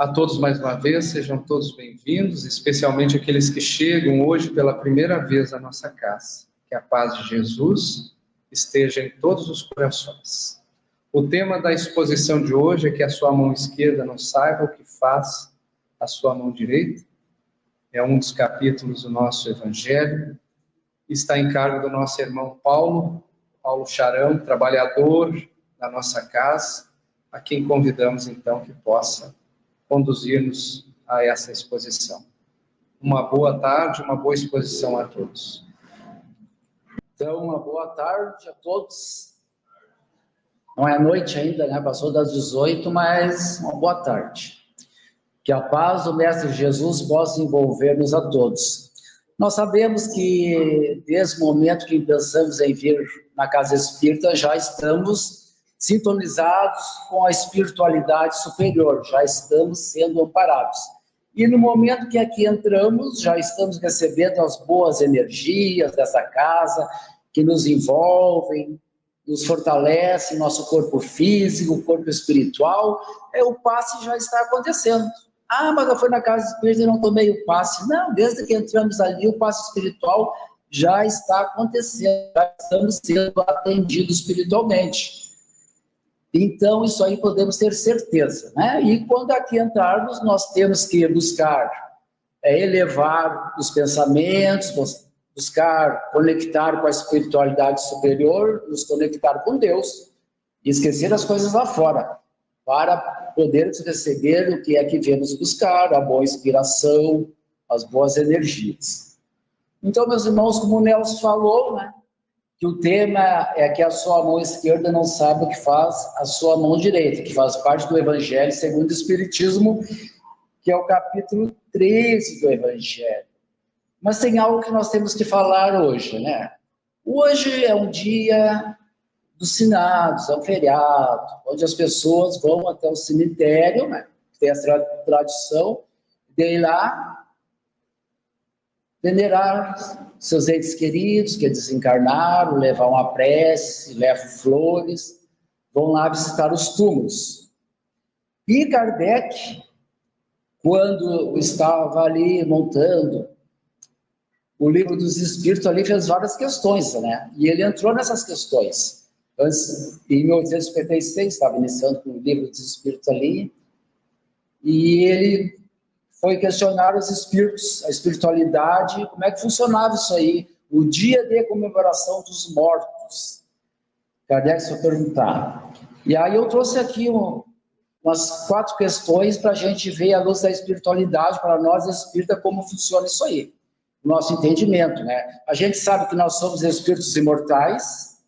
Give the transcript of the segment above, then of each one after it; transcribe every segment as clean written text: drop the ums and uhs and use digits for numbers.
A todos mais uma vez, sejam todos bem-vindos, especialmente aqueles que chegam hoje pela primeira vez à nossa casa. Que a paz de Jesus esteja em todos os corações. O tema da exposição de hoje é que a sua mão esquerda não saiba o que faz a sua mão direita. É um dos capítulos do nosso Evangelho. Está em cargo do nosso irmão Paulo Charão, trabalhador da nossa casa, a quem convidamos então que possa conduzir-nos a essa exposição. Uma boa tarde, uma boa exposição a todos. Então, uma boa tarde a todos. Não é noite ainda, né? Passou das 18, mas uma boa tarde. Que a paz do Mestre Jesus possa envolver-nos a todos. Nós sabemos que, desde o momento que pensamos em vir na Casa Espírita, já estamos sintonizados com a espiritualidade superior, já estamos sendo amparados. E no momento que aqui entramos, já estamos recebendo as boas energias dessa casa, que nos envolvem, nos fortalecem, nosso corpo físico, corpo espiritual. O passe já está acontecendo. Ah, mas eu fui na Casa Espírita e não tomei o passe. Não, desde que entramos ali, o passe espiritual já está acontecendo, já estamos sendo atendidos espiritualmente. Então, isso aí podemos ter certeza, né? E quando aqui entrarmos, nós temos que buscar elevar os pensamentos, buscar conectar com a espiritualidade superior, nos conectar com Deus, e esquecer as coisas lá fora, para podermos receber o que é que viemos buscar, a boa inspiração, as boas energias. Então, meus irmãos, como o Nelson falou, né? Que o tema é que a sua mão esquerda não sabe o que faz a sua mão direita, que faz parte do Evangelho segundo o Espiritismo, que é o capítulo 13 do Evangelho. Mas tem algo que nós temos que falar hoje, né? Hoje é um dia dos finados, é um feriado, onde as pessoas vão até o cemitério, né? Tem essa tradição de ir lá venerar seus entes queridos que desencarnaram, levar uma prece, levam flores, vão lá visitar os túmulos. E Kardec, quando estava ali montando o Livro dos Espíritos, ali fez várias questões, né? E ele entrou nessas questões. Antes, em 1856, estava iniciando com o Livro dos Espíritos ali, e ele foi questionar os espíritos, a espiritualidade, como é que funcionava isso aí, o dia de comemoração dos mortos. Kardec foi perguntar. E aí eu trouxe aqui umas 4 questões para a gente ver à luz da espiritualidade, para nós espírita, como funciona isso aí, o nosso entendimento, né? A gente sabe que nós somos espíritos imortais,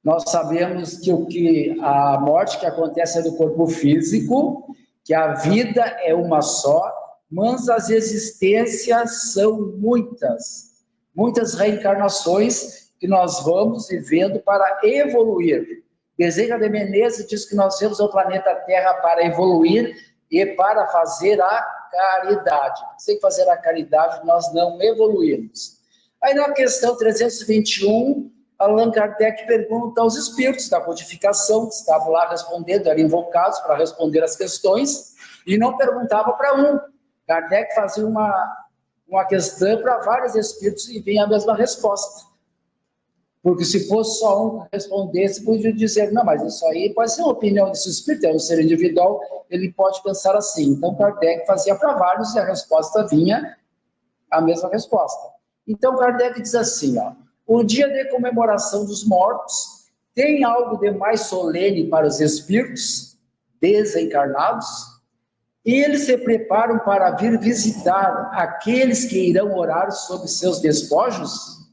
nós sabemos que a morte que acontece é do corpo físico, que a vida é uma só, mas as existências são muitas reencarnações que nós vamos vivendo para evoluir. Bezerra de Menezes diz que nós temos o planeta Terra para evoluir e para fazer a caridade. Sem fazer a caridade, nós não evoluímos. Aí na questão 321, Allan Kardec pergunta aos espíritos da codificação, que estavam lá respondendo, eram invocados para responder as questões, e não perguntava para um. Kardec fazia uma questão para vários espíritos e vinha a mesma resposta. Porque se fosse só um que respondesse, podia dizer, não, mas isso aí pode ser uma opinião desse espírito, é um ser individual, ele pode pensar assim. Então Kardec fazia para vários e a resposta vinha a mesma resposta. Então Kardec diz assim, ó, o dia de comemoração dos mortos tem algo de mais solene para os espíritos desencarnados? E eles se preparam para vir visitar aqueles que irão orar sobre seus despojos?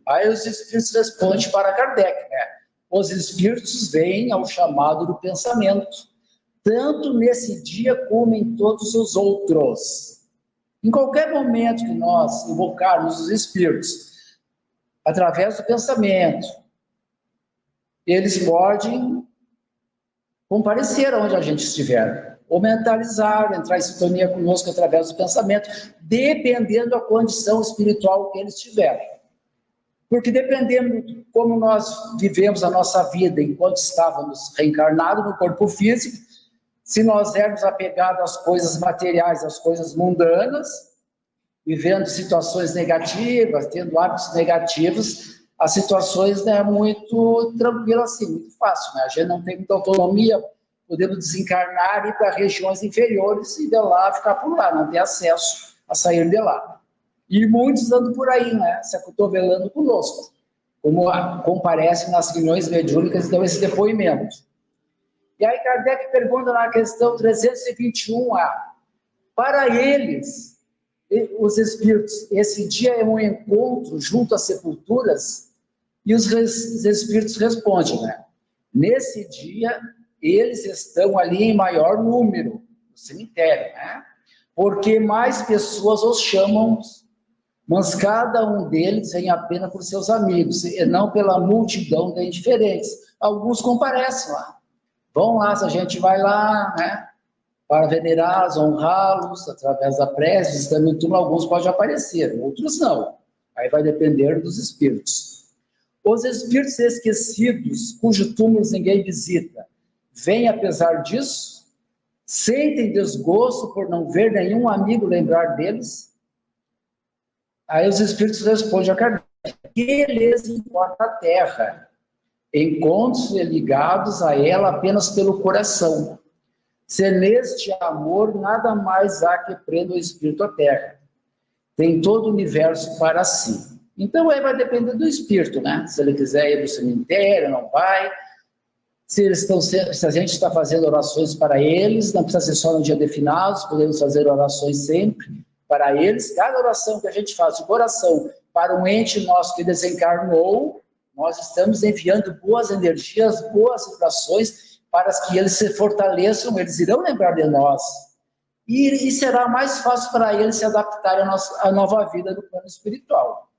Aí os espíritos respondem para Kardec, né? Os espíritos vêm ao chamado do pensamento, tanto nesse dia como em todos os outros. Em qualquer momento que nós invocarmos os espíritos, através do pensamento, eles podem comparecer onde a gente estiver, ou mentalizar, entrar em sintonia conosco através do pensamento, dependendo da condição espiritual que eles tiverem. Porque dependendo de como nós vivemos a nossa vida enquanto estávamos reencarnados no corpo físico, Se nós éramos apegados às coisas materiais, às coisas mundanas, vivendo situações negativas, tendo hábitos negativos, as situações não é muito tranquilas assim, muito fácil, né? A gente não tem muita autonomia, podemos desencarnar e ir para regiões inferiores e de lá ficar por lá, não ter acesso a sair de lá. E muitos andam por aí, né? Se acotovelando conosco, como comparecem nas reuniões mediúnicas e dão esse depoimento. E aí Kardec pergunta na questão 321A, para eles, os espíritos, esse dia é um encontro junto às sepulturas? E os espíritos respondem, né? Nesse dia, eles estão ali em maior número, no cemitério, né? Porque mais pessoas os chamam, mas cada um deles vem apenas por seus amigos, e não pela multidão de indiferentes. Alguns comparecem lá. Vão lá, se a gente vai lá, né? Para venerá-los, honrá-los, através da prece, estando no túmulo, alguns podem aparecer, outros não. Aí vai depender dos espíritos. Os espíritos esquecidos, cujo túmulo ninguém visita, vêm apesar disso? Sentem desgosto por não ver nenhum amigo lembrar deles? Aí os espíritos respondem a Kardec: que lhes importa a terra? Encontram-se ligados a ela apenas pelo coração. Se neste amor nada mais há que prenda o espírito à terra. Tem todo o universo para si. Então aí vai depender do espírito, né? Se ele quiser ir no cemitério, não vai. Se a gente está fazendo orações para eles, não precisa ser só no dia de finados, podemos fazer orações sempre para eles. Cada oração que a gente faz de coração para um ente nosso que desencarnou, nós estamos enviando boas energias, boas vibrações, para que eles se fortaleçam, eles irão lembrar de nós. E será mais fácil para eles se adaptarem à nova vida do plano espiritual.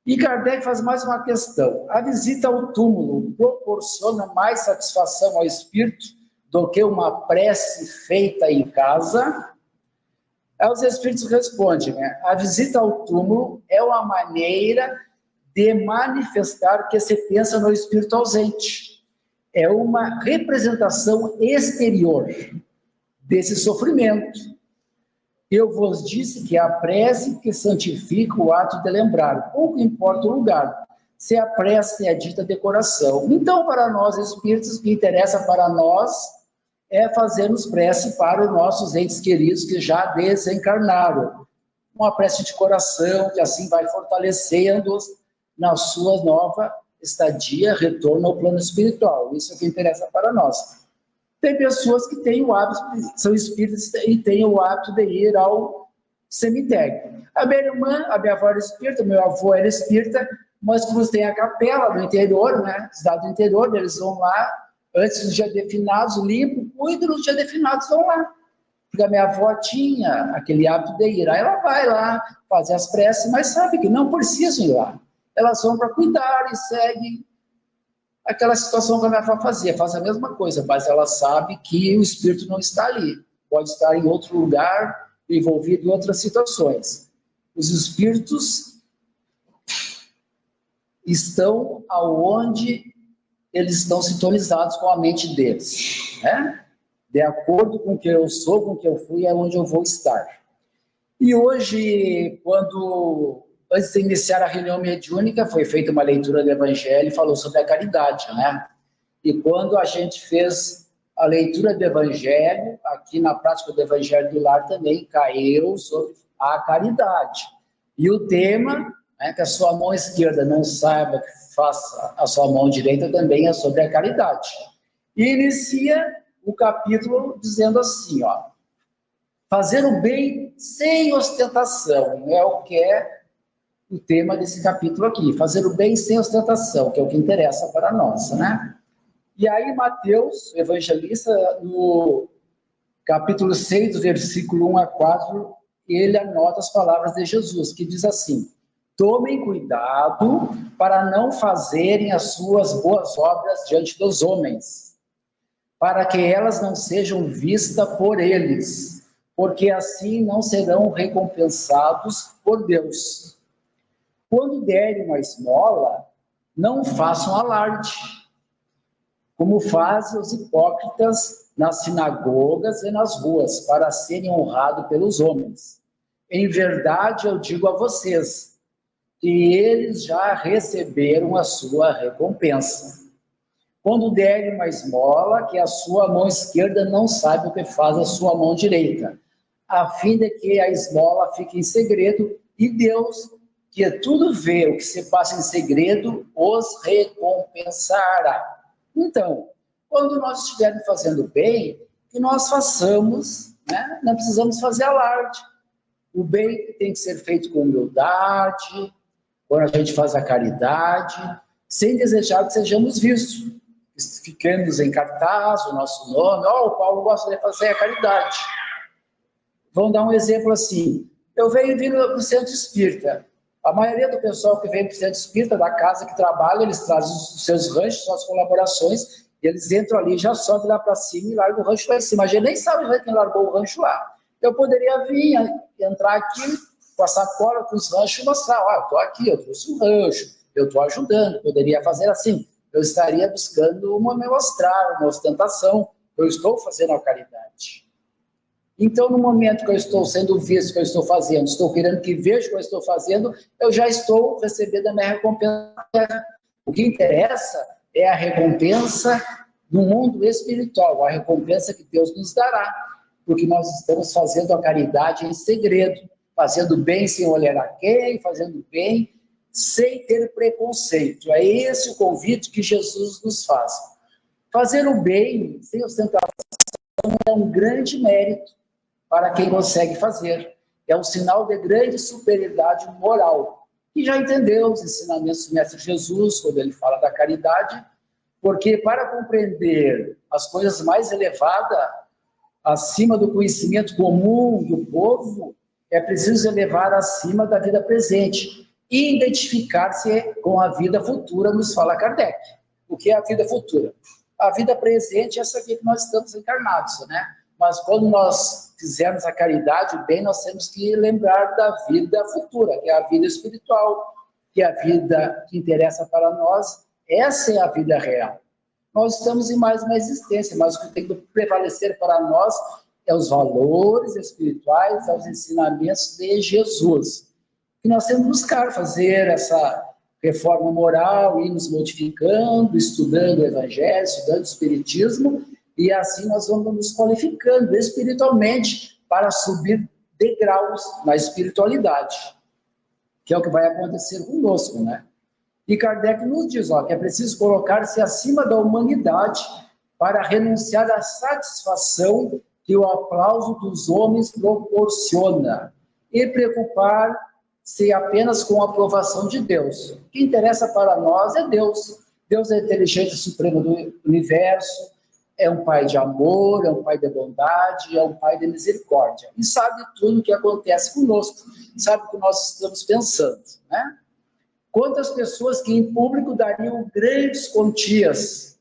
E Kardec faz mais uma questão: a visita ao túmulo proporciona mais satisfação ao espírito do que uma prece feita em casa? Aí os espíritos respondem, né? A visita ao túmulo é uma maneira de manifestar que se pensa no espírito ausente. É uma representação exterior desse sofrimento. Eu vos disse que a prece que santifica o ato de lembrar, pouco importa o lugar, se a prece é dita de coração. Então, para nós espíritos, o que interessa para nós é fazermos prece para os nossos entes queridos que já desencarnaram. Uma prece de coração, que assim vai fortalecendo-os na sua nova estadia, retorno ao plano espiritual. Isso é o que interessa para nós. Tem pessoas que têm o hábito, são espíritas e têm o hábito de ir ao cemitério. A minha irmã, a minha avó era espírita, meu avô era espírita, mas como tem a capela no interior, né, cidade do interior, eles vão lá, antes do dia de finados, limpo, cuidam, no dia de finados vão lá. Porque a minha avó tinha aquele hábito de ir. Aí ela vai lá fazer as preces, mas sabe que não precisam ir lá. Elas vão para cuidar e seguem aquela situação que a minha avó fazia, faz a mesma coisa, mas ela sabe que o espírito não está ali, pode estar em outro lugar, envolvido em outras situações. Os espíritos estão aonde eles estão sintonizados com a mente deles, né? De acordo com o que eu sou, com o que eu fui, é onde eu vou estar. E hoje, antes de iniciar a reunião mediúnica, foi feita uma leitura do Evangelho e falou sobre a caridade, né? E quando a gente fez a leitura do Evangelho, aqui na prática do Evangelho do Lar também caiu sobre a caridade. E o tema, né, que a sua mão esquerda não saiba que faça a sua mão direita, também é sobre a caridade. E inicia o capítulo dizendo assim, ó: fazer o bem sem ostentação, é o que é o tema desse capítulo aqui, fazer o bem sem ostentação, que é o que interessa para nós, né? E aí Mateus, o evangelista, no capítulo 6, do versículo 1 a 4, ele anota as palavras de Jesus, que diz assim: tomem cuidado para não fazerem as suas boas obras diante dos homens, para que elas não sejam vistas por eles, porque assim não serão recompensados por Deus. Quando derem uma esmola, não façam alarde, como fazem os hipócritas nas sinagogas e nas ruas, para serem honrados pelos homens. Em verdade, eu digo a vocês, que eles já receberam a sua recompensa. Quando derem uma esmola, que a sua mão esquerda não saiba o que faz a sua mão direita, a fim de que a esmola fique em segredo, e Deus, que tudo vê o que se passa em segredo, os recompensará. Então, quando nós estivermos fazendo bem, que nós façamos, né? Não precisamos fazer alarde. O bem tem que ser feito com humildade, quando a gente faz a caridade, sem desejar que sejamos vistos. Ficamos em cartaz, o nosso nome, o Paulo gosta de fazer a caridade. Vamos dar um exemplo assim, eu venho vindo para o centro espírita, a maioria do pessoal que vem para o centro espírita, da casa que trabalha, eles trazem os seus ranchos, suas colaborações, e eles entram ali, já sobem lá para cima e largam o rancho lá em cima. A gente nem sabe quem largou o rancho lá. Eu poderia vir, entrar aqui com a sacola, com os ranchos e mostrar, eu estou aqui, eu trouxe um rancho, eu estou ajudando, poderia fazer assim. Eu estaria buscando me mostrar, uma ostentação, eu estou fazendo a caridade. Então, no momento que eu estou sendo visto, que eu estou fazendo, estou querendo que vejam o que eu estou fazendo, eu já estou recebendo a minha recompensa. O que interessa é a recompensa no mundo espiritual, a recompensa que Deus nos dará, porque nós estamos fazendo a caridade em segredo, fazendo bem sem olhar a quem, fazendo bem sem ter preconceito. É esse o convite que Jesus nos faz. Fazer o bem sem ostentação é um grande mérito para quem consegue fazer. É um sinal de grande superioridade moral. E já entendeu os ensinamentos do Mestre Jesus, quando ele fala da caridade, porque para compreender as coisas mais elevadas, acima do conhecimento comum do povo, é preciso elevar acima da vida presente e identificar-se com a vida futura, nos fala Kardec. O que é a vida futura? A vida presente é essa aqui que nós estamos encarnados, né? Mas quando nós fizermos a caridade, o bem, nós temos que lembrar da vida futura, que é a vida espiritual, que é a vida que interessa para nós. Essa é a vida real. Nós estamos em mais uma existência, mas o que tem que prevalecer para nós é os valores espirituais, é os ensinamentos de Jesus. E nós temos que buscar fazer essa reforma moral, ir nos modificando, estudando o Evangelho, estudando o Espiritismo, e assim nós vamos nos qualificando espiritualmente para subir degraus na espiritualidade, que é o que vai acontecer conosco, né? E Kardec nos diz, que é preciso colocar-se acima da humanidade para renunciar à satisfação que o aplauso dos homens proporciona e preocupar-se apenas com a aprovação de Deus. O que interessa para nós é Deus. Deus é a inteligência suprema do universo, é um pai de amor, é um pai de bondade, é um pai de misericórdia. E sabe tudo o que acontece conosco, sabe o que nós estamos pensando, né? Quantas pessoas que em público dariam grandes quantias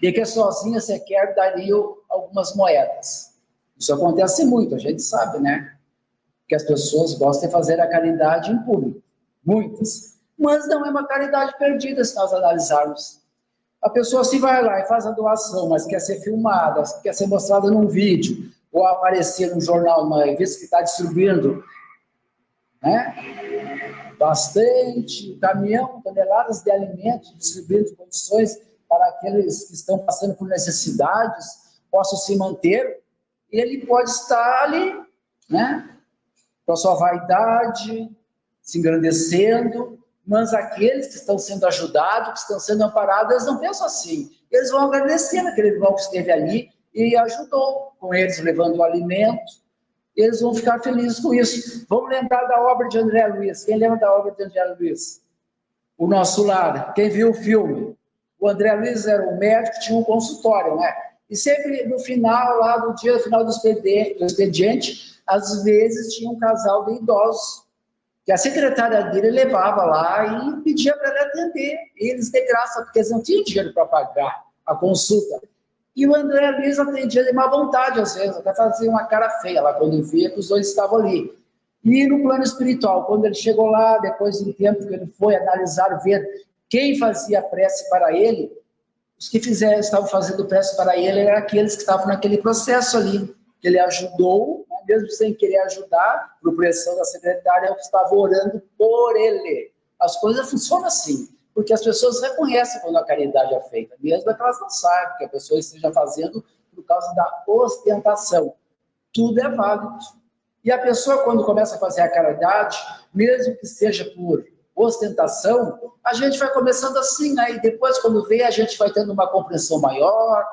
e que sozinhas sequer dariam algumas moedas. Isso acontece muito, a gente sabe, né? Que as pessoas gostam de fazer a caridade em público, muitas. Mas não é uma caridade perdida se nós analisarmos. A pessoa se vai lá e faz a doação, mas quer ser filmada, quer ser mostrada num vídeo, ou aparecer num jornal, numa revista que está distribuindo, né? Bastante caminhão, toneladas de alimentos, distribuindo condições para aqueles que estão passando por necessidades, possam se manter, e ele pode estar ali, né? Com a sua vaidade, se engrandecendo, mas aqueles que estão sendo ajudados, que estão sendo amparados, eles não pensam assim. Eles vão agradecer aquele irmão que esteve ali e ajudou com eles, levando o alimento. Eles vão ficar felizes com isso. Vamos lembrar da obra de André Luiz. Quem lembra da obra de André Luiz? O Nosso Lar. Quem viu o filme? O André Luiz era um médico que tinha um consultório, né? E sempre no final, lá do dia, no final do expediente, às vezes tinha um casal de idosos, que a secretária dele levava lá e pedia para ele atender. E eles de graça, porque eles não tinham dinheiro para pagar a consulta. E o André Luiz atendia de má vontade, às vezes, até fazia uma cara feia lá, quando via que os dois estavam ali. E no plano espiritual, quando ele chegou lá, depois de um tempo que ele foi analisar, ver quem fazia prece para ele, Os que estavam fazendo prece para ele eram aqueles que estavam naquele processo ali, que ele ajudou, né, mesmo sem querer ajudar, por pressão da secretária, eu estava orando por ele. As coisas funcionam assim, porque as pessoas reconhecem quando a caridade é feita, mesmo que elas não saibam que a pessoa esteja fazendo por causa da ostentação. Tudo é válido. E a pessoa, quando começa a fazer a caridade, mesmo que seja por ostentação, a gente vai começando assim, aí depois, quando vê, a gente vai tendo uma compreensão maior,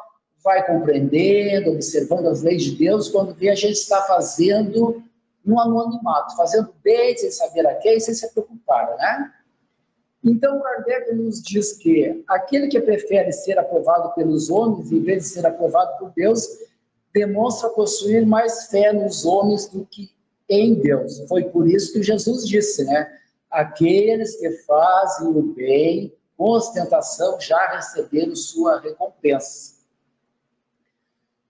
vai compreendendo, observando as leis de Deus, quando vê, a gente está fazendo no anonimato, fazendo bem, sem saber a quem, sem se preocupar, né? Então, Kardec nos diz que aquele que prefere ser aprovado pelos homens, em vez de ser aprovado por Deus, demonstra possuir mais fé nos homens do que em Deus. Foi por isso que Jesus disse, né? Aqueles que fazem o bem com ostentação já receberam sua recompensa.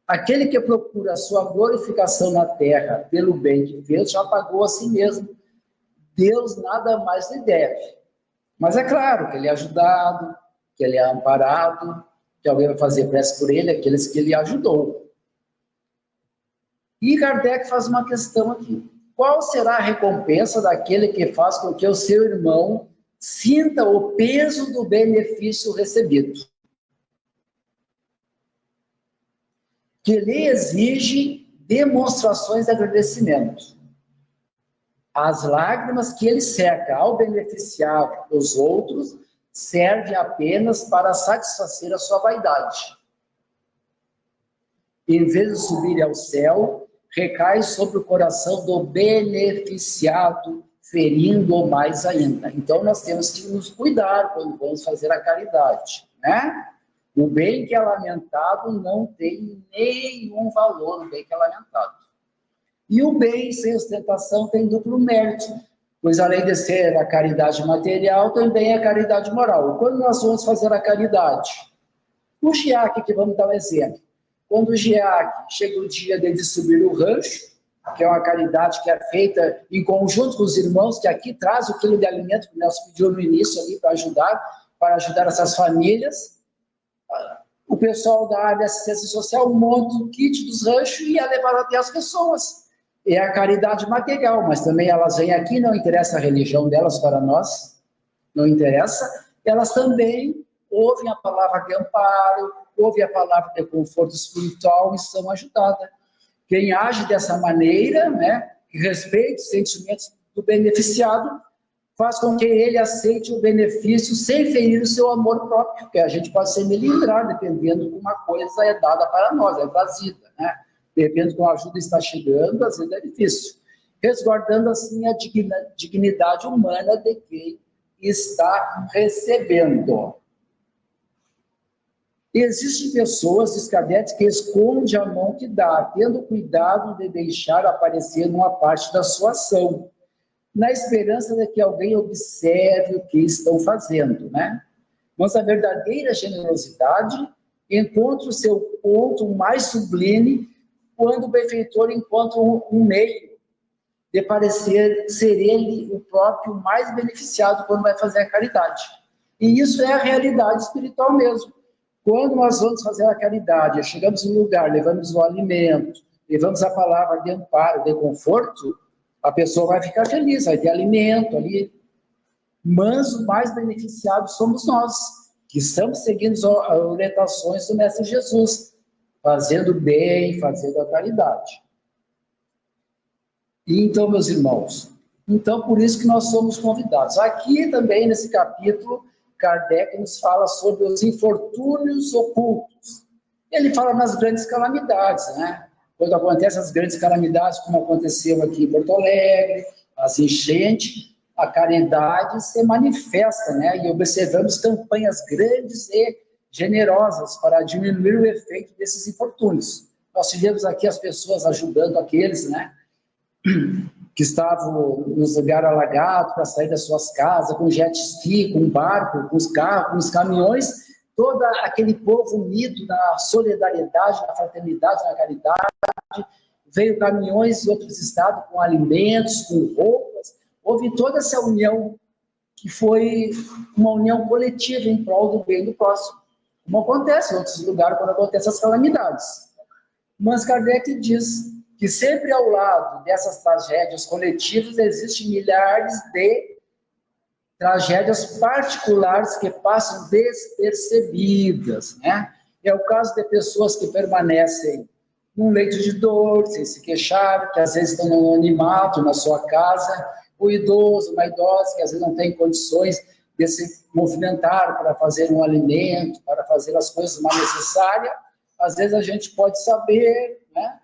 Aquele que procura a sua glorificação na terra pelo bem que fez, já pagou a si mesmo. Deus nada mais lhe deve. Mas é claro que ele é ajudado, que ele é amparado, que alguém vai fazer prece por ele, aqueles que ele ajudou. E Kardec faz uma questão aqui. Qual será a recompensa daquele que faz com que o seu irmão sinta o peso do benefício recebido? Que lhe exige demonstrações de agradecimento. As lágrimas que ele seca ao beneficiar os outros servem apenas para satisfazer a sua vaidade. Em vez de subir ao céu, recai sobre o coração do beneficiado, ferindo-o mais ainda. Então, nós temos que nos cuidar quando vamos fazer a caridade, né? O bem que é lamentado não tem nenhum valor, o bem que é lamentado. E o bem sem ostentação tem duplo mérito, pois além de ser a caridade material, também é a caridade moral. Quando nós vamos fazer a caridade? O GIAC, que vamos dar um exemplo. Quando o GIAC chega o dia de distribuir o rancho, que é uma caridade que é feita em conjunto com os irmãos, que aqui traz o quilo de alimento que nós pedimos no início ali para ajudar essas famílias, o pessoal da área de assistência social monta o kit dos ranchos e é levado até as pessoas. É a caridade material, mas também elas vêm aqui, não interessa a religião delas para nós, não interessa, elas também ouvem a palavra de amparo, ouvem a palavra de conforto espiritual e são ajudadas. Quem age dessa maneira, né, que respeita os sentimentos do beneficiado, faz com que ele aceite o benefício sem ferir o seu amor próprio, porque a gente pode se melindrar, dependendo como uma coisa é dada para nós, é trazida, né? Dependendo como a ajuda está chegando, às vezes é difícil. Resguardando assim a dignidade humana de quem está recebendo. Existem pessoas, diz Kardec, que escondem a mão que dá, tendo cuidado de deixar aparecer uma parte da sua ação, na esperança de que alguém observe o que estão fazendo, né? Mas a verdadeira generosidade encontra o seu ponto mais sublime quando o benfeitor encontra um meio de parecer ser ele o próprio mais beneficiado quando vai fazer a caridade. E isso é a realidade espiritual mesmo. Quando nós vamos fazer a caridade, chegamos no lugar, levamos o alimento, levamos a palavra de amparo, de conforto, a pessoa vai ficar feliz, vai ter alimento ali. Mas o mais beneficiado somos nós, que estamos seguindo as orientações do Mestre Jesus, fazendo bem, fazendo a caridade. E então, meus irmãos, então por isso que nós somos convidados. Aqui também, nesse capítulo, Kardec nos fala sobre os infortúnios ocultos. Ele fala nas grandes calamidades, né? Quando acontecem as grandes calamidades, como aconteceu aqui em Porto Alegre, as enchentes, a caridade se manifesta, né? E observamos campanhas grandes e generosas para diminuir o efeito desses infortúnios. Nós tivemos aqui as pessoas ajudando aqueles, né, que estavam nos lugares alagados para sair das suas casas, com jet ski, com barco, com os carros, com os caminhões, todo aquele povo unido na solidariedade, na fraternidade, na caridade. Veio caminhões de outros estados com alimentos, com roupas. Houve toda essa união, que foi uma união coletiva em prol do bem do próximo. como acontece em outros lugares quando acontecem as calamidades. Mas Kardec diz que sempre ao lado dessas tragédias coletivas existem milhares de tragédias particulares que passam despercebidas, né? É o caso de pessoas que permanecem num leito de dor, sem se queixar, que às vezes estão no anonimato na sua casa, o idoso, uma idosa que às vezes não tem condições de se movimentar para fazer um alimento, para fazer as coisas mais necessárias. Às vezes a gente pode saber, né?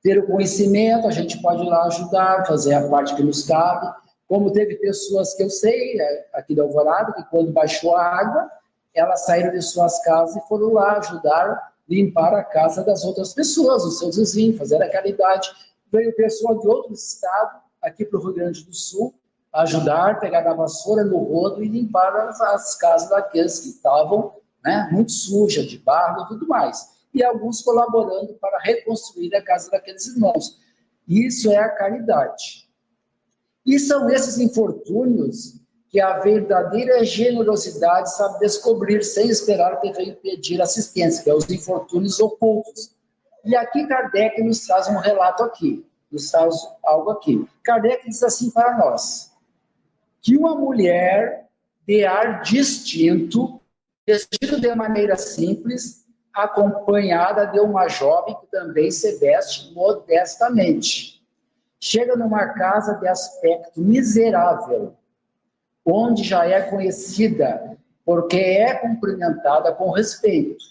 Ter o conhecimento, a gente pode ir lá ajudar, fazer a parte que nos cabe. Como teve pessoas que eu sei, aqui da Alvorada, que quando baixou a água, elas saíram de suas casas e foram lá ajudar, limpar a casa das outras pessoas, os seus vizinhos, fazer a caridade. Veio pessoal de outro estado, aqui para o Rio Grande do Sul, ajudar, pegar na vassoura, no rodo e limpar as casas daqueles que estavam, né, muito sujas, de barro e tudo mais. E alguns colaborando para reconstruir a casa daqueles irmãos. Isso é a caridade. E são esses infortúnios que a verdadeira generosidade sabe descobrir sem esperar que venha pedir assistência, que é os infortúnios ocultos. E aqui Kardec nos traz um relato aqui, nos traz algo aqui. Kardec diz assim para nós, que uma mulher de ar distinto, vestida de maneira simples, acompanhada de uma jovem que também se veste modestamente. Chega numa casa de aspecto miserável, onde já é conhecida, porque é cumprimentada com respeito.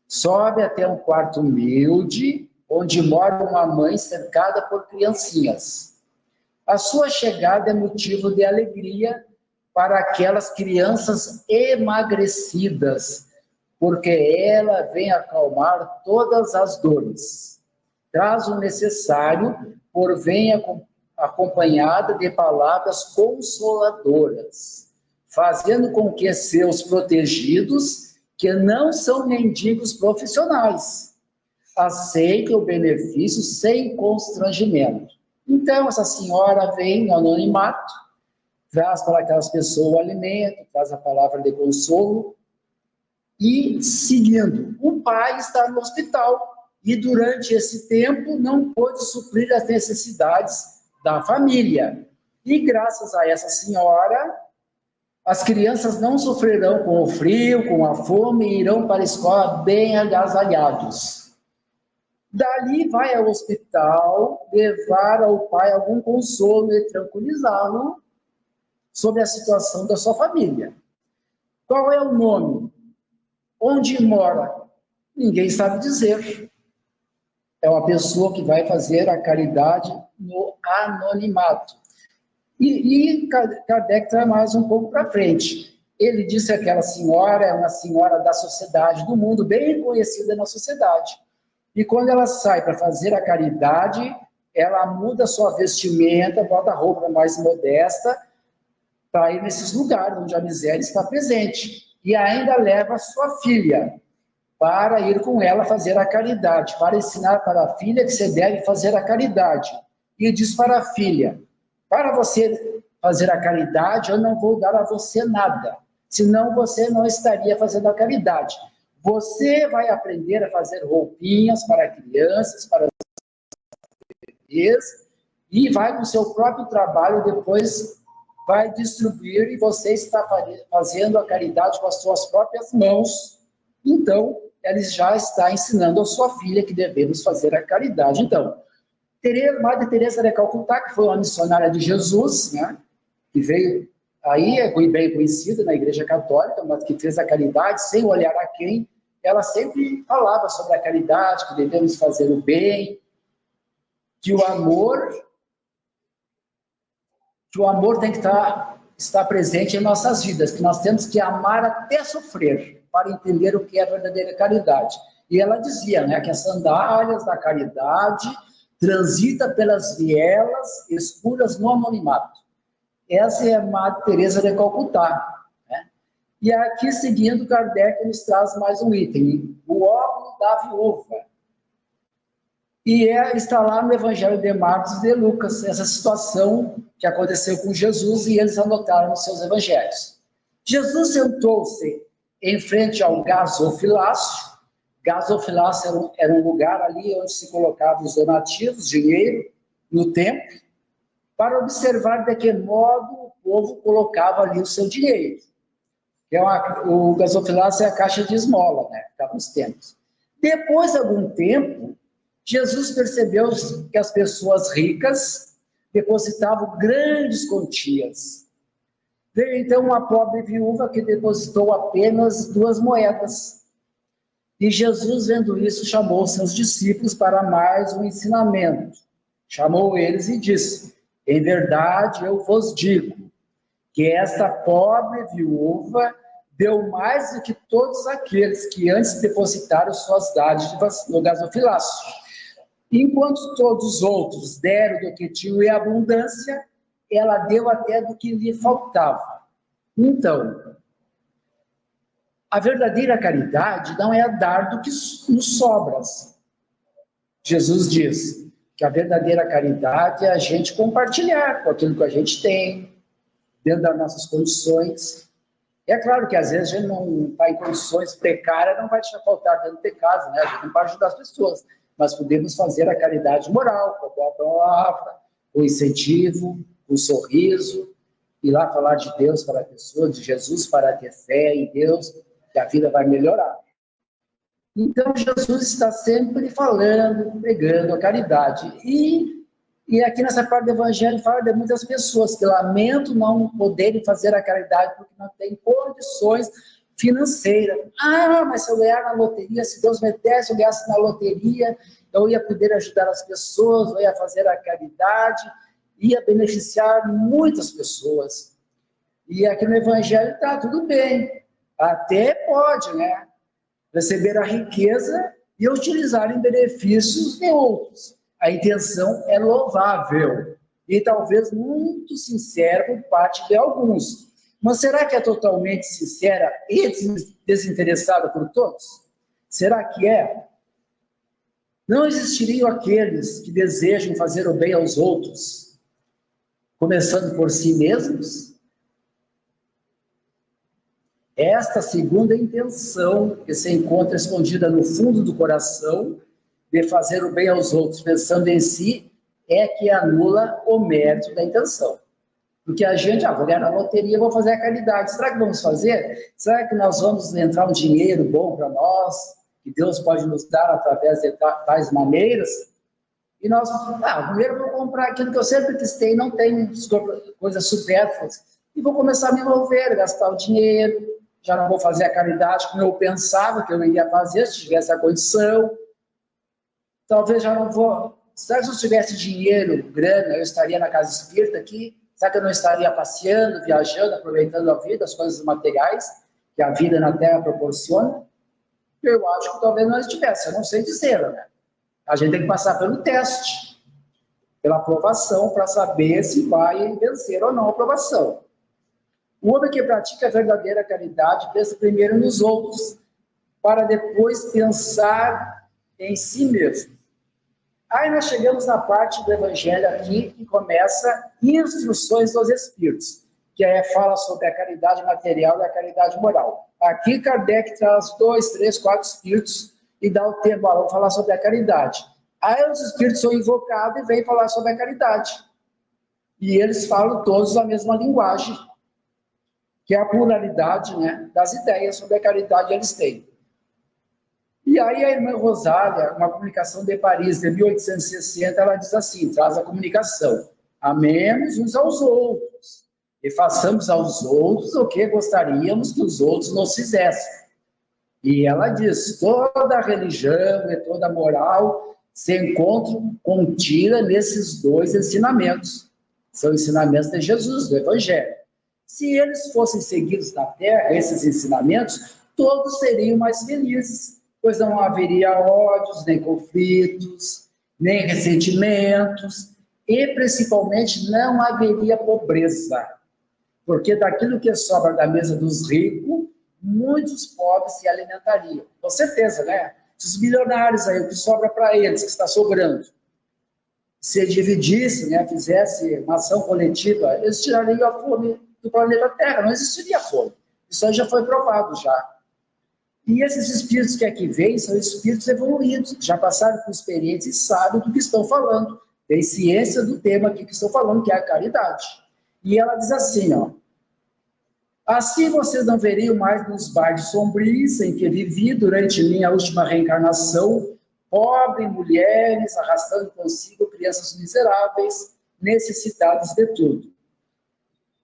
Sobe até um quarto humilde, onde mora uma mãe cercada por criancinhas. A sua chegada é motivo de alegria para aquelas crianças emagrecidas, porque ela vem acalmar todas as dores. Traz o necessário, por venha acompanhada de palavras consoladoras, fazendo com que seus protegidos, que não são mendigos profissionais, aceitem o benefício sem constrangimento. Então, essa senhora vem no anonimato, traz para aquelas pessoas o alimento, traz a palavra de consolo, e seguindo, o pai está no hospital, e durante esse tempo não pôde suprir as necessidades da família. E graças a essa senhora, as crianças não sofrerão com o frio, com a fome, e irão para a escola bem agasalhados. Dali vai ao hospital levar ao pai algum consolo e tranquilizá-lo sobre a situação da sua família. Qual é o nome? Onde mora? Ninguém sabe dizer. É uma pessoa que vai fazer a caridade no anonimato. E Kardec traz mais um pouco para frente. Ele disse que aquela senhora é uma senhora da sociedade, do mundo, bem conhecida na sociedade. E quando ela sai para fazer a caridade, ela muda sua vestimenta, bota roupa mais modesta, para ir nesses lugares onde a miséria está presente. E ainda leva sua filha para ir com ela fazer a caridade, para ensinar para a filha que você deve fazer a caridade. E diz para a filha, para você fazer a caridade, eu não vou dar a você nada, senão você não estaria fazendo a caridade. Você vai aprender a fazer roupinhas para crianças, para bebês, e vai no seu próprio trabalho, depois vai distribuir, e você está fazendo a caridade com as suas próprias mãos. Então, ela já está ensinando a sua filha que devemos fazer a caridade. Então, Madre Teresa de Calcutá, que foi uma missionária de Jesus, né, que veio aí, é bem conhecida na Igreja Católica, mas que fez a caridade sem olhar a quem, ela sempre falava sobre a caridade, que devemos fazer o bem, que o amor tem que estar presente em nossas vidas, que nós temos que amar até sofrer, para entender o que é a verdadeira caridade. E ela dizia, né, que as sandálias da caridade transita pelas vielas escuras no anonimato. Essa é a Madre Teresa de Calcutá. Né? E aqui, seguindo, Kardec nos traz mais um item, o óculo da viúva. E está lá no Evangelho de Marcos e de Lucas, essa situação que aconteceu com Jesus, e eles anotaram nos seus evangelhos. Jesus sentou-se em frente ao gasofilácio. Gasofilácio era um lugar ali onde se colocavam os donativos, dinheiro, no templo, para observar de que modo o povo colocava ali o seu dinheiro. O gasofilácio é a caixa de esmola, né? Ficava nos templos. Depois de algum tempo, Jesus percebeu que as pessoas ricas depositavam grandes quantias. Veio então uma pobre viúva que depositou apenas 2 moedas. E Jesus, vendo isso, chamou seus discípulos para mais um ensinamento. Chamou eles e disse: em verdade eu vos digo que esta pobre viúva deu mais do que todos aqueles que antes depositaram suas dádivas no gasofilácio. Enquanto todos os outros deram do que tinham em abundância, ela deu até do que lhe faltava. Então, a verdadeira caridade não é dar do que nos sobras. Jesus diz que a verdadeira caridade é a gente compartilhar com aquilo que a gente tem, dentro das nossas condições. É claro que às vezes a gente não está em condições precárias, não vai deixar faltar dentro de casa, né? A gente não pode ajudar as pessoas, mas podemos fazer a caridade moral, com a boa palavra, com o incentivo, com o sorriso, ir lá falar de Deus para a pessoa, de Jesus para ter fé em Deus, que a vida vai melhorar. Então Jesus está sempre falando, pregando a caridade. E aqui nessa parte do Evangelho fala de muitas pessoas que lamentam não poderem fazer a caridade porque não têm condições financeiras. Ah, mas se eu ganhar na loteria, se Deus me desse, eu ganhasse na loteria, eu ia poder ajudar as pessoas, eu ia fazer a caridade, ia beneficiar muitas pessoas. E aqui no Evangelho está tudo bem. Até pode, né? Receber a riqueza e utilizar em benefícios de outros. A intenção é louvável e talvez muito sincera por parte de alguns. Mas será que é totalmente sincera e desinteressada por todos? Será que é? Não existiriam aqueles que desejam fazer o bem aos outros, começando por si mesmos? Esta segunda intenção, que se encontra escondida no fundo do coração, de fazer o bem aos outros, pensando em si, é que anula o mérito da intenção. Porque a gente, vou ganhar na loteria, vou fazer a caridade. Será que vamos fazer? Será que nós vamos entrar um dinheiro bom para nós, que Deus pode nos dar através de tais maneiras? E nós, primeiro eu vou comprar aquilo que eu sempre quis ter, não tem coisas supérfluas, e vou começar a me envolver, gastar o dinheiro, já não vou fazer a caridade como eu pensava que eu iria fazer, se tivesse a condição. Talvez já não vou... Será que se eu tivesse dinheiro, grana, eu estaria na casa espírita aqui? Será que eu não estaria passeando, viajando, aproveitando a vida, as coisas materiais que a vida na Terra proporciona? Eu acho que talvez não estivesse, eu não sei dizer, né? A gente tem que passar pelo teste, pela aprovação, para saber se vai vencer ou não a aprovação. O homem que pratica a verdadeira caridade pensa primeiro nos outros, para depois pensar em si mesmo. Aí nós chegamos na parte do Evangelho aqui, que começa instruções dos Espíritos, que fala sobre a caridade material e a caridade moral. Aqui Kardec traz 2, 3, 4 Espíritos e dá o tema, vamos falar sobre a caridade. Aí os Espíritos são invocados e vêm falar sobre a caridade. E eles falam todos a mesma linguagem, que é a pluralidade, né, das ideias sobre a caridade que eles têm. E aí a irmã Rosália, uma publicação de Paris de 1860, ela diz assim, traz a comunicação: amemos uns aos outros e façamos aos outros o que gostaríamos que os outros nos fizessem. E ela diz, toda a religião e toda a moral se encontram contida nesses 2 ensinamentos. São ensinamentos de Jesus, do Evangelho. Se eles fossem seguidos na Terra, esses ensinamentos, todos seriam mais felizes, pois não haveria ódios, nem conflitos, nem ressentimentos, e principalmente não haveria pobreza, porque daquilo que sobra da mesa dos ricos, muitos pobres se alimentariam. Com certeza, né? Os milionários aí, o que sobra para eles, que está sobrando, se dividisse, né, fizesse uma ação coletiva, eles tirariam a fome do planeta Terra, não existiria fome. Isso aí já foi provado já. E esses espíritos que aqui vêm são espíritos evoluídos, que já passaram por experiências e sabem do que estão falando. Tem ciência do tema aqui que estão falando, que é a caridade. E ela diz assim, ó: assim vocês não veriam mais nos bairros sombrios em que vivi durante minha última reencarnação, pobres mulheres arrastando consigo crianças miseráveis, necessitadas de tudo.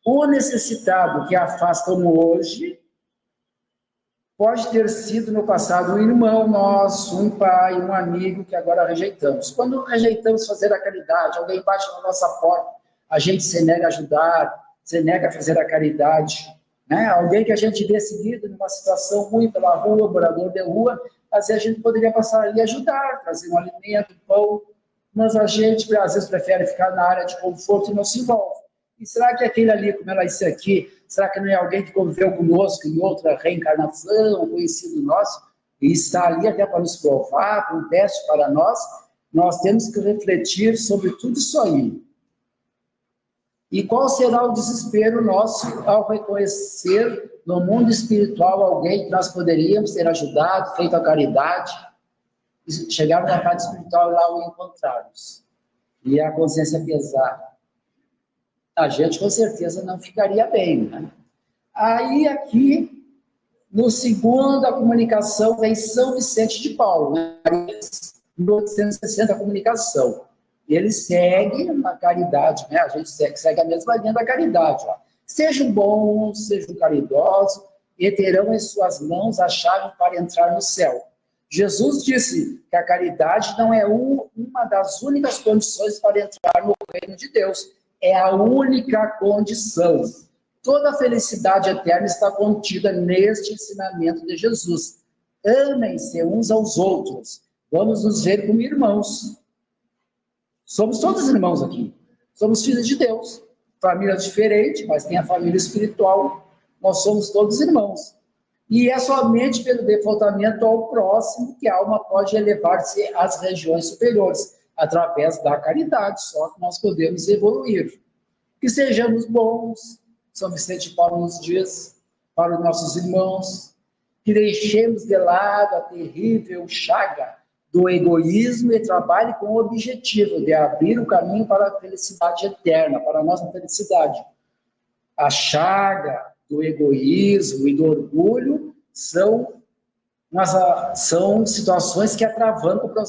O necessitado que afastam hoje pode ter sido no passado um irmão nosso, um pai, um amigo que agora rejeitamos. Quando rejeitamos fazer a caridade, alguém bate na nossa porta, a gente se nega a ajudar, se nega a fazer a caridade, né? Alguém que a gente vê seguido numa situação ruim pela rua, morador de rua, às vezes a gente poderia passar ali e ajudar, trazer um alimento, um pão, mas a gente às vezes prefere ficar na área de conforto e não se envolve. E será que aquele ali, como ela disse aqui, será que não é alguém que conviveu conosco em outra reencarnação, conhecido nosso, e está ali até para nos provar, para um teste para nós? Nós temos que refletir sobre tudo isso aí. E qual será o desespero nosso ao reconhecer no mundo espiritual alguém que nós poderíamos ter ajudado, feito a caridade, e chegarmos na parte espiritual e lá o encontrarmos? E a consciência pesar. A gente com certeza não ficaria bem, né? Aí aqui, no segundo, a comunicação vem São Vicente de Paulo, né? 1860 a comunicação. Ele segue na caridade, né? A gente segue a mesma linha da caridade. Ó. Sejam bons, sejam caridosos, e terão em suas mãos a chave para entrar no céu. Jesus disse que a caridade não é uma das únicas condições para entrar no reino de Deus. É a única condição. Toda a felicidade eterna está contida neste ensinamento de Jesus. Amem-se uns aos outros. Vamos nos ver como irmãos. Somos todos irmãos aqui. Somos filhos de Deus. Família diferente, mas tem a família espiritual. Nós somos todos irmãos. E é somente pelo devotamento ao próximo que a alma pode elevar-se às regiões superiores, através da caridade, só que nós podemos evoluir. Que sejamos bons, São Vicente de Paulo nos diz, para os nossos irmãos, que deixemos de lado a terrível chaga do egoísmo e trabalhe com o objetivo de abrir o caminho para a felicidade eterna, para a nossa felicidade. A chaga do egoísmo e do orgulho são situações que atravancam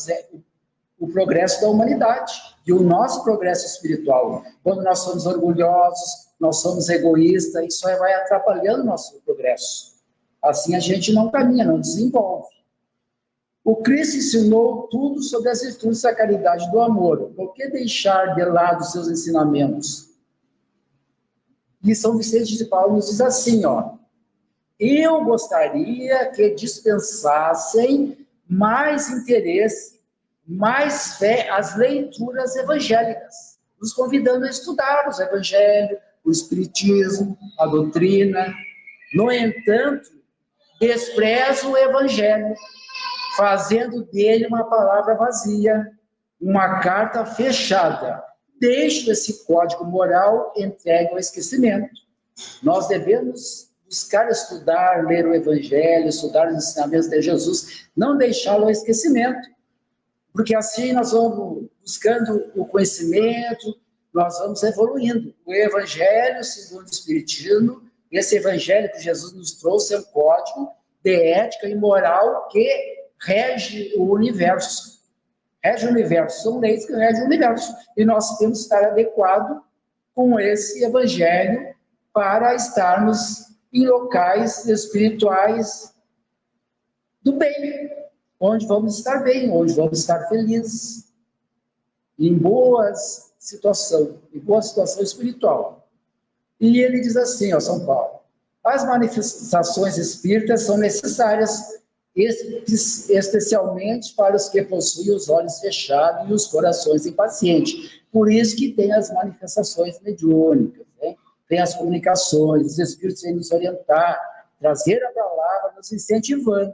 o progresso da humanidade e o nosso progresso espiritual. Quando nós somos orgulhosos, nós somos egoístas, isso vai atrapalhando o nosso progresso. Assim a gente não caminha, não desenvolve. O Cristo ensinou tudo sobre as virtudes da caridade e do amor. Por que deixar de lado seus ensinamentos? E São Vicente de Paulo nos diz assim, ó: eu gostaria que dispensassem mais interesse, mais fé às leituras evangélicas, nos convidando a estudar os evangelhos, o espiritismo, a doutrina. No entanto, desprezam o evangelho, fazendo dele uma palavra vazia, uma carta fechada. Deixo esse código moral entregue ao esquecimento. Nós devemos buscar estudar, ler o evangelho, estudar os ensinamentos de Jesus, não deixá-lo ao esquecimento, porque assim nós vamos buscando o conhecimento, nós vamos evoluindo. O evangelho, segundo o espiritismo, esse evangelho que Jesus nos trouxe é um código de ética e moral que rege o universo. Rege o universo, são leis que regem o universo. E nós temos que estar adequado com esse evangelho para estarmos em locais espirituais do bem, onde vamos estar bem, onde vamos estar felizes, em boa situação espiritual. E ele diz assim, ó, São Paulo: as manifestações espíritas são necessárias, especialmente para os que possuem os olhos fechados e os corações impacientes. Por isso que tem as manifestações mediúnicas, né? Tem as comunicações, os espíritos vêm nos orientar, trazer a palavra, nos incentivando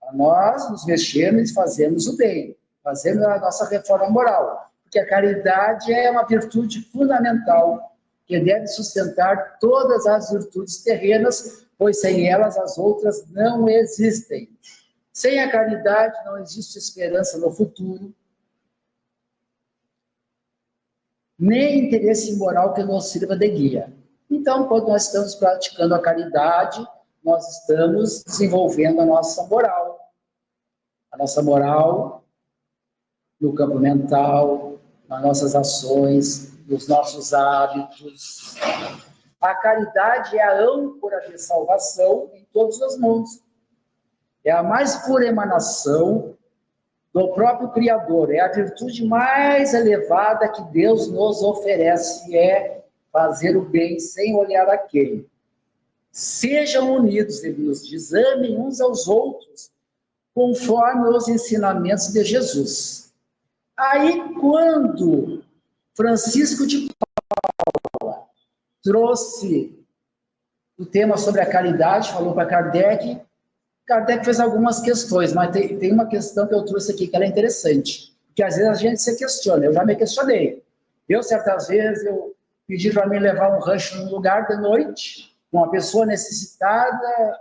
a nós nos mexermos e fazermos o bem, fazendo a nossa reforma moral. Porque a caridade é uma virtude fundamental que deve sustentar todas as virtudes terrenas, pois sem elas as outras não existem. Sem a caridade não existe esperança no futuro, nem interesse moral que nos sirva de guia. Então, quando nós estamos praticando a caridade, nós estamos desenvolvendo a nossa moral no campo mental, nas nossas ações, nos nossos hábitos. A caridade é a âncora de salvação em todos os mundos. É a mais pura emanação do próprio Criador. É a virtude mais elevada que Deus nos oferece, é fazer o bem sem olhar a quem. Sejam unidos, ele nos diz, amem uns aos outros, conforme os ensinamentos de Jesus. Aí, quando Francisco de Paula trouxe o tema sobre a caridade, falou para Kardec fez algumas questões, mas tem uma questão que eu trouxe aqui que ela é interessante, porque às vezes a gente se questiona, eu já me questionei. Certas vezes, eu pedi para mim levar um rancho num lugar de noite, uma pessoa necessitada,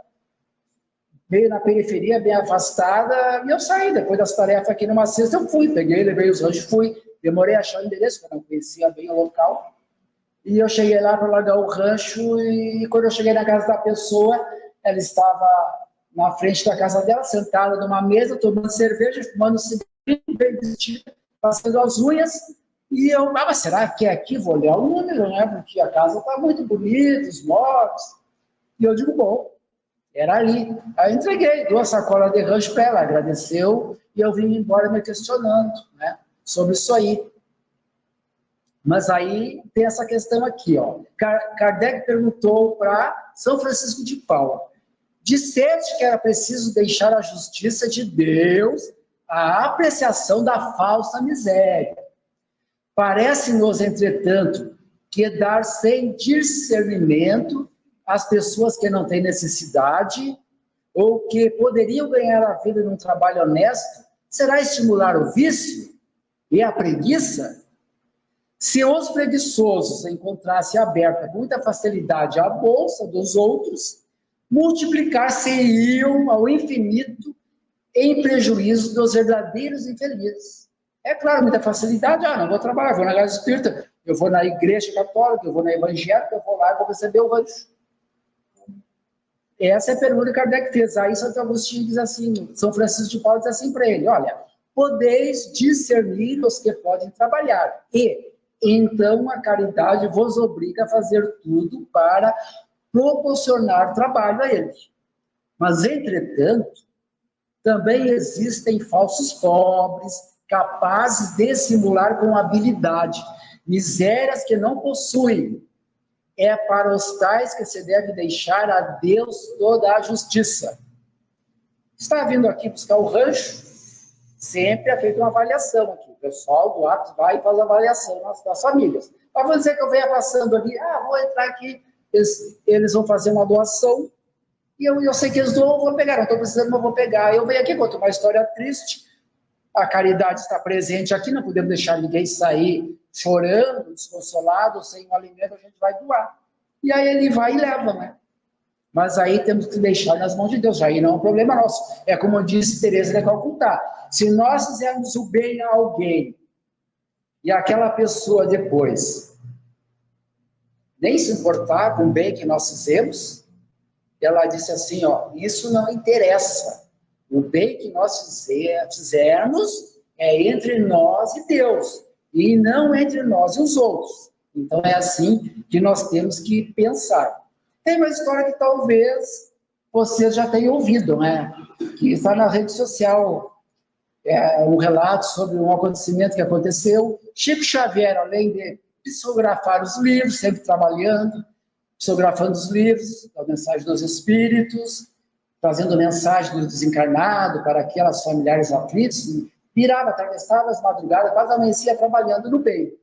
meio na periferia, bem afastada, e eu saí, depois das tarefas aqui numa sexta, eu fui, peguei, levei os ranchos, fui, demorei a achar o endereço, porque eu não conhecia bem o local, e eu cheguei lá para largar o rancho, e quando eu cheguei na casa da pessoa, ela estava na frente da casa dela, sentada numa mesa, tomando cerveja, fumando cigarro, bem vestida, passando as unhas, e eu, mas será que é aqui? Vou olhar o número, né? Porque a casa está muito bonita, os móveis. E eu digo, bom, era ali. Aí entreguei 2 sacolas de rancho para ela, agradeceu, e eu vim embora me questionando, né, sobre isso aí. Mas aí tem essa questão aqui, ó. Kardec perguntou para São Francisco de Paula: disseste que era preciso deixar a justiça de Deus à apreciação da falsa miséria. Parece-nos, entretanto, que dar sem discernimento às pessoas que não têm necessidade ou que poderiam ganhar a vida num trabalho honesto será estimular o vício e a preguiça? Se os preguiçosos encontrassem aberta com muita facilidade a bolsa dos outros, multiplicar-se-iam ao infinito em prejuízo dos verdadeiros infelizes. É claro, muita facilidade, não vou trabalhar, vou na casa espírita, eu vou na igreja católica, eu vou na evangélica, eu vou lá e vou receber o rancho. Essa é a pergunta que Kardec fez. Aí Santo Agostinho diz assim, São Francisco de Paula diz assim para ele, olha, podeis discernir os que podem trabalhar, e então a caridade vos obriga a fazer tudo para proporcionar trabalho a eles. Mas, entretanto, também existem falsos pobres, capazes de simular com habilidade misérias que não possuem. É para os tais que se deve deixar a Deus toda a justiça. Está vindo aqui buscar o rancho, sempre é feita uma avaliação aqui. O pessoal do Atos vai e faz avaliação das famílias. Mas vou dizer que eu venha passando ali, vou entrar aqui, eles vão fazer uma doação, e eu sei que eles doam, eu vou pegar, não estou precisando, mas vou pegar. Eu venho aqui, conto uma história triste, a caridade está presente aqui, não podemos deixar ninguém sair chorando, desconsolado, sem um alimento, a gente vai doar. E aí ele vai e leva, né? Mas aí temos que deixar nas mãos de Deus, aí não é um problema nosso. É como disse Teresa de Calcutá, se nós fizermos o bem a alguém, e aquela pessoa depois nem se importar com o bem que nós fizemos, ela disse assim, isso não interessa. O bem que nós fizermos é entre nós e Deus, e não entre nós e os outros. Então é assim que nós temos que pensar. Tem uma história que talvez vocês já tenham ouvido, né? Que está na rede social, um relato sobre um acontecimento que aconteceu. Chico Xavier, além de psicografar os livros, sempre trabalhando, psicografando os livros, a mensagem dos espíritos, trazendo mensagem do desencarnado para aquelas familiares aflitos, virava, atravessava as madrugadas, quase amanhecia trabalhando no bem.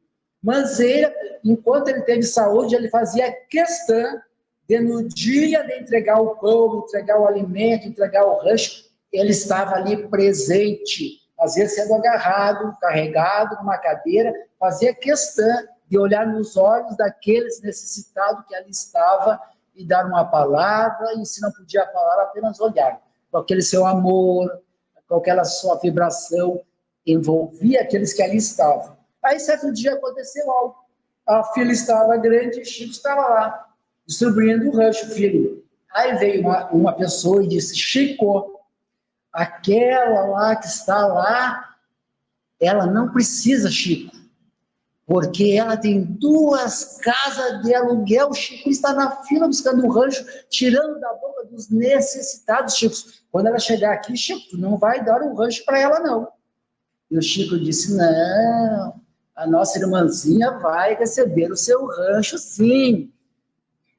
Mas ele, enquanto ele teve saúde, ele fazia questão de, no dia de entregar o pão, entregar o alimento, entregar o rancho, ele estava ali presente, às vezes sendo agarrado, carregado numa cadeira, fazia questão de olhar nos olhos daqueles necessitados que ali estava e dar uma palavra, e se não podia a palavra, apenas olhar. Com aquele seu amor, com aquela sua vibração, envolvia aqueles que ali estavam. Aí, certo dia, aconteceu algo. A fila estava grande e Chico estava lá, distribuindo o rancho, filho. Aí veio uma pessoa e disse, Chico, aquela lá que está lá, ela não precisa, Chico, porque ela tem 2 casas de aluguel. Chico está na fila buscando um rancho, tirando da boca dos necessitados, Chico. Quando ela chegar aqui, Chico, tu não vai dar um rancho para ela, não. E o Chico disse, não, a nossa irmãzinha vai receber o seu rancho, sim,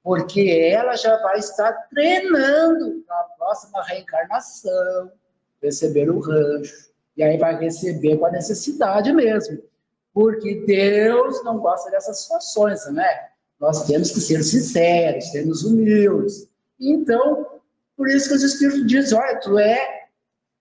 porque ela já vai estar treinando na próxima reencarnação, receber o rancho. E aí vai receber com a necessidade mesmo. Porque Deus não gosta dessas situações, né? Nós temos que ser sinceros, sermos humildes. Então, por isso que os Espíritos dizem, olha, tu é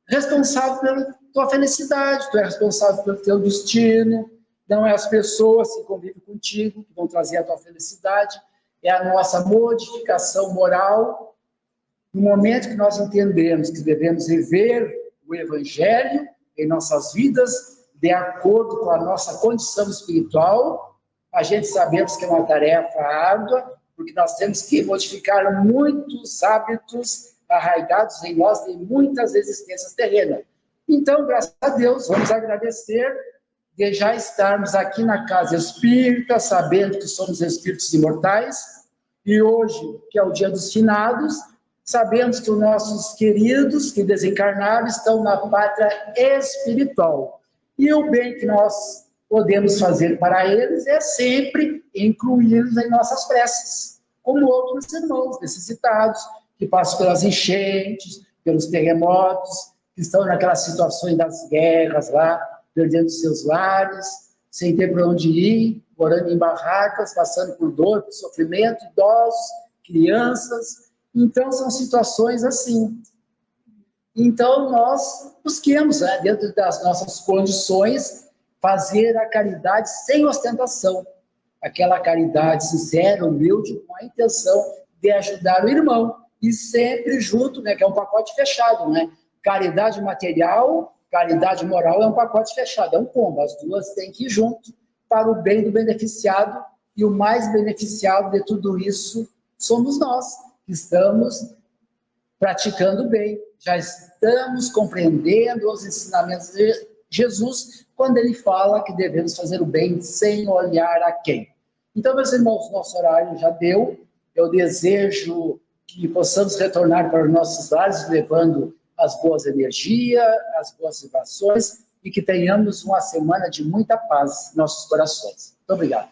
responsável pela tua felicidade, tu é responsável pelo teu destino, não é as pessoas que convivem contigo que vão trazer a tua felicidade, é a nossa modificação moral. No momento que nós entendemos que devemos viver o Evangelho em nossas vidas, de acordo com a nossa condição espiritual, a gente sabemos que é uma tarefa árdua, porque nós temos que modificar muitos hábitos arraigados em nós de muitas existências terrenas. Então, graças a Deus, vamos agradecer de já estarmos aqui na Casa Espírita, sabendo que somos espíritos imortais, e hoje, que é o Dia dos Finados, sabemos que os nossos queridos que desencarnaram estão na pátria espiritual. E o bem que nós podemos fazer para eles é sempre incluí-los em nossas preces, como outros irmãos necessitados, que passam pelas enchentes, pelos terremotos, que estão naquelas situações das guerras lá, perdendo seus lares, sem ter para onde ir, morando em barracas, passando por dor, por sofrimento, idosos, crianças. Então, são situações assim. Então, nós busquemos, né, dentro das nossas condições, fazer a caridade sem ostentação. Aquela caridade sincera, humilde, com a intenção de ajudar o irmão. E sempre junto, né, que é um pacote fechado, né? Caridade material, caridade moral é um pacote fechado, é um combo. As duas têm que ir junto para o bem do beneficiado. E o mais beneficiado de tudo isso somos nós, que estamos praticando o bem. Já estamos compreendendo os ensinamentos de Jesus quando ele fala que devemos fazer o bem sem olhar a quem. Então, meus irmãos, nosso horário já deu. Eu desejo que possamos retornar para os nossos lares levando as boas energias, as boas vibrações e que tenhamos uma semana de muita paz em nossos corações. Muito obrigado.